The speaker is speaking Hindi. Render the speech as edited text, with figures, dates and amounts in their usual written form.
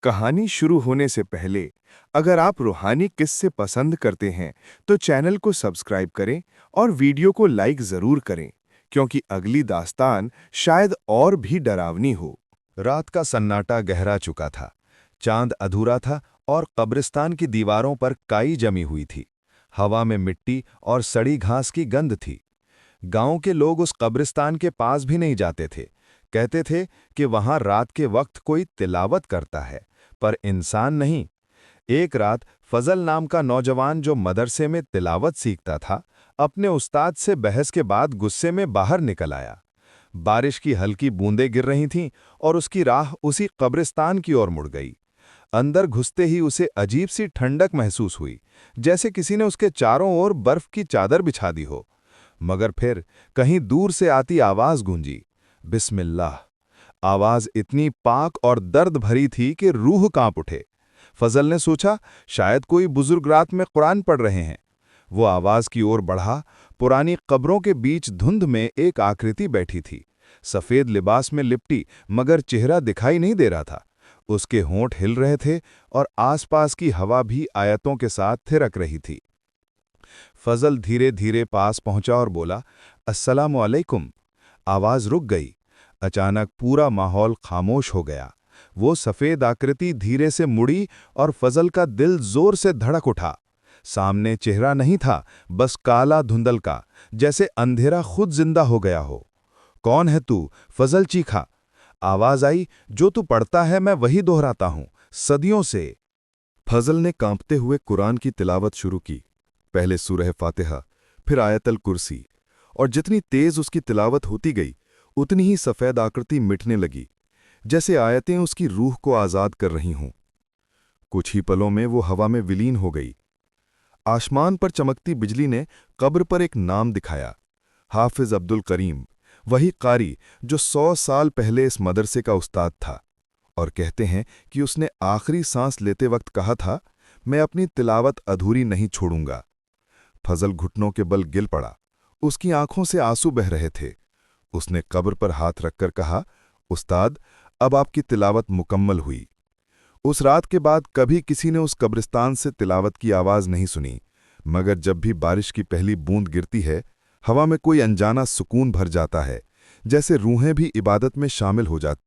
कहानी शुरू होने से पहले अगर आप रूहानी किस्से पसंद करते हैं तो चैनल को सब्सक्राइब करें और वीडियो को लाइक जरूर करें, क्योंकि अगली दास्तान शायद और भी डरावनी हो। रात का सन्नाटा गहरा चुका था। चांद अधूरा था और कब्रिस्तान की दीवारों पर काई जमी हुई थी। हवा में मिट्टी और सड़ी घास की गंध थी। गांव के लोग उस कब्रिस्तान के पास भी नहीं जाते थे। कहते थे कि वहां रात के वक्त कोई तिलावत करता है, पर इंसान नहीं। एक रात फजल नाम का नौजवान, जो मदरसे में तिलावत सीखता था, अपने उस्ताद से बहस के बाद गुस्से में बाहर निकल आया। बारिश की हल्की बूंदें गिर रही थीं और उसकी राह उसी कब्रिस्तान की ओर मुड़ गई। अंदर घुसते ही उसे अजीब सी ठंडक महसूस हुई, जैसे किसी ने उसके चारों ओर बर्फ की चादर बिछा दी हो। मगर फिर कहीं दूर से आती आवाज गूंजी, बिस्मिल्लाह। आवाज इतनी पाक और दर्द भरी थी कि रूह कांप उठे। फजल ने सोचा, शायद कोई बुजुर्ग रात में कुरान पढ़ रहे हैं। वो आवाज की ओर बढ़ा। पुरानी कब्रों के बीच धुंध में एक आकृति बैठी थी, सफेद लिबास में लिपटी, मगर चेहरा दिखाई नहीं दे रहा था। उसके होंठ हिल रहे थे और आसपास की हवा भी आयतों के साथ थिरक रही थी। फजल धीरे धीरे पास पहुंचा और बोला, अस्सलामु अलैकुम। आवाज रुक गई। अचानक पूरा माहौल खामोश हो गया। वो सफेद आकृति धीरे से मुड़ी और फजल का दिल जोर से धड़क उठा। सामने चेहरा नहीं था, बस काला धुंधल का, जैसे अंधेरा खुद जिंदा हो गया हो। कौन है तू? फजल चीखा। आवाज आई, जो तू पढ़ता है मैं वही दोहराता हूं, सदियों से। फजल ने कांपते हुए कुरान की तिलावत शुरू की। पहले सूरह फातिहा, फिर आयतल कुर्सी, और जितनी तेज उसकी तिलावत होती गई उतनी ही सफ़ेद आकृति मिटने लगी, जैसे आयतें उसकी रूह को आज़ाद कर रही हों। कुछ ही पलों में वो हवा में विलीन हो गई। आसमान पर चमकती बिजली ने कब्र पर एक नाम दिखाया, हाफिज अब्दुल करीम, वही कारी जो 100 साल पहले इस मदरसे का उस्ताद था। और कहते हैं कि उसने आखिरी सांस लेते वक्त कहा था, मैं अपनी तिलावत अधूरी नहीं छोड़ूंगा। फजल घुटनों के बल गिल पड़ा। उसकी आंखों से आंसू बह रहे थे। उसने कब्र पर हाथ रखकर कहा, उस्ताद, अब आपकी तिलावत मुकम्मल हुई। उस रात के बाद कभी किसी ने उस कब्रिस्तान से तिलावत की आवाज़ नहीं सुनी, मगर जब भी बारिश की पहली बूंद गिरती है, हवा में कोई अनजाना सुकून भर जाता है, जैसे रूहें भी इबादत में शामिल हो जाती।